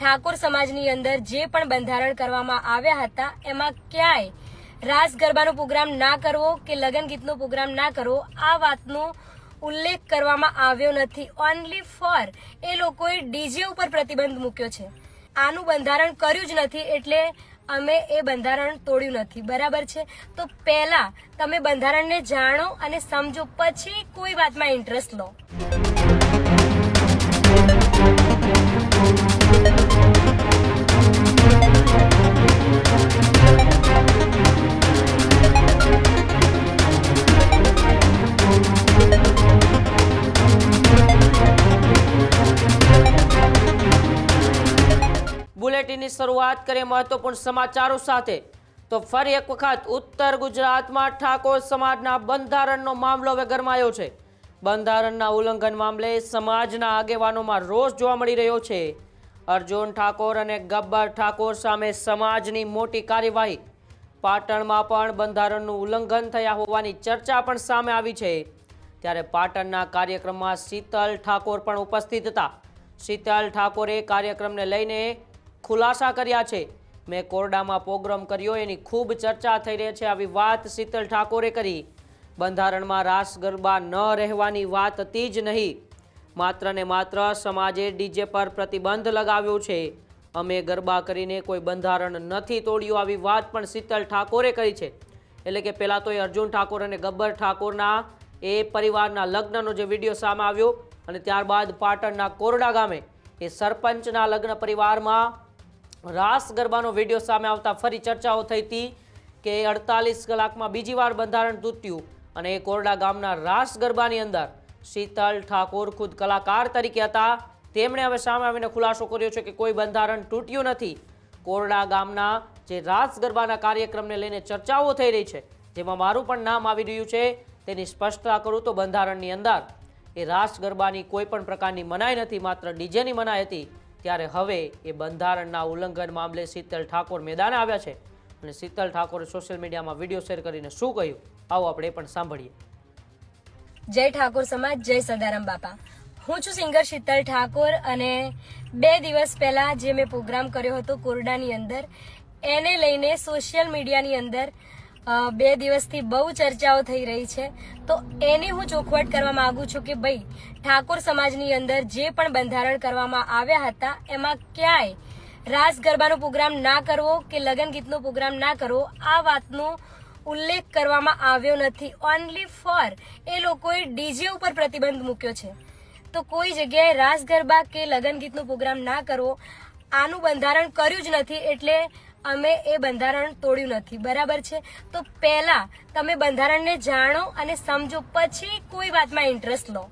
ઠાકોર સમાજની અંદર જે પણ બંધારણ કરવામાં આવ્યા હતા એમાં ક્યાંય રાસ ગરબાનો પ્રોગ્રામ ના કરવો કે લગન ગીતનો પ્રોગ્રામ ના કરવો આ વાતનો ઉલ્લેખ કરવામાં આવ્યો નથી. ઓનલી ફોર એ લોકોએ ડીજે ઉપર પ્રતિબંધ મૂક્યો છે. આનું બંધારણ કર્યું જ નથી એટલે અમે એ બંધારણ તોડ્યું નથી. બરાબર છે? તો પહેલા તમે બંધારણને જાણો અને સમજો, પછી કોઈ વાતમાં ઇન્ટરેસ્ટ લો. બુલેટિનની શરૂઆત કરીએ મહત્વપૂર્ણ સમાચારો સાથે. તો ફરી એક વખત ઉત્તર ગુજરાતમાં ઠાકોર સમાજના બંધારણનો મામલો હવે ગરમાયો છે. બંધારણના ઉલ્લંઘન મામલે સમાજના આગેવાનોમાં રોષ જોવા મળી રહ્યો છે. અર્જુન ઠાકોર અને ગબ્બર ઠાકોર સામે સમાજની મોટી કાર્યવાહી. પાટણમાં પણ બંધારણનું ઉલ્લંઘન થયા હોવાની ચર્ચા પણ સામે આવી છે. ત્યારે પાટણના કાર્યક્રમમાં શીતલ ઠાકોર પણ ઉપસ્થિત હતા. શીતલ ઠાકોરે કાર્યક્રમને લઈને ખુલાસા કર્યા છે. મેં કોરડામાં પ્રોગ્રામ કર્યો એની ખૂબ ચર્ચા થઈ રહી છે, આવી વાત શીતલ ઠાકોરે કરી. બંધારણમાં રાસ ગરબા ન રહેવાની વાત હતી જ નહીં, માત્ર ને માત્ર સમાજે ડીજે પર પ્રતિબંધ લગાવ્યો છે. અમે ગરબા કરીને કોઈ બંધારણ નથી તોડ્યું, આવી વાત પણ શીતલ ઠાકોરે કરી છે. એટલે કે પહેલાં તો એ અર્જુન ઠાકોર અને ગબ્બર ઠાકોરના એ પરિવારના લગ્નનો જે વિડીયો સામે આવ્યો અને ત્યારબાદ પાટણના કોરડા ગામે એ સરપંચના લગ્ન પરિવારમાં રાસ ગરબાનો વિડીયો સામે આવતા ફરી ચર્ચાઓ થઈ હતી કે 48 કલાકમાં બીજી વાર બંધારણ તૂટ્યું. અને એ કોરડા ગામના રાસ ગરબાની અંદર શીતલ ઠાકોર ખુદ કલાકાર તરીકે હતા. તેમણે હવે સામે આવીને ખુલાસો કર્યો છે કે કોઈ બંધારણ તૂટ્યું નથી. કોરડા ગામના જે રાસ ગરબાના કાર્યક્રમને લઈને ચર્ચાઓ થઈ રહી છે, જેમાં મારું પણ નામ આવી રહ્યું છે, તેની સ્પષ્ટતા કરું તો બંધારણની અંદર એ રાસ ગરબાની કોઈ પણ પ્રકારની મનાઈ નથી, માત્ર ડીજેની મનાઈ હતી. ત્યારે હવે એ બંધારણના ઉલ્લંઘન મામલે શીતલ ઠાકોર મેદાને આવ્યા છે અને શીતલ ઠાકોરે સોશિયલ મીડિયામાં વિડીયો શેર કરીને શું કહ્યું, આવો આપણે પણ સાંભળીએ. જય ઠાકોર સમાજ, જય સદારામ બાપા. હું છું સિંગર શીતલ ઠાકોર અને 2 દિવસ પહેલા જે મેં પ્રોગ્રામ કર્યો હતો કોરડાની અંદર, એને લઈને સોશિયલ મીડિયાની અંદર 2 દિવસથી બહુ ચર્ચાઓ થઈ રહી છે. તો એની હું ચોખવટ કરવા માંગુ છું કે ભાઈ ઠાકોર સમાજની અંદર જે પણ બંધારણ કરવામાં આવ્યા હતા એમાં ક્યાંય રાસ ગરબાનો પ્રોગ્રામ ના કરવો કે લગન ગીતનો પ્રોગ્રામ ના કરવો આ વાતનો ઉલ્લેખ કરવામાં આવ્યો નથી. ઓનલી ફોર એ લોકોએ ડીજે ઉપર પ્રતિબંધ મૂક્યો છે. તો કોઈ જગ્યાએ રાસ ગરબા કે લગન ગીતનો પ્રોગ્રામ ના કરવો, આનું બંધારણ કર્યું જ નથી એટલે અમે એ બંધારણ તોડ્યું નથી. બરાબર છે? તો પહેલા તમે બંધારણને જાણો અને સમજો, પછી કોઈ વાતમાં ઇન્ટરેસ્ટ લો.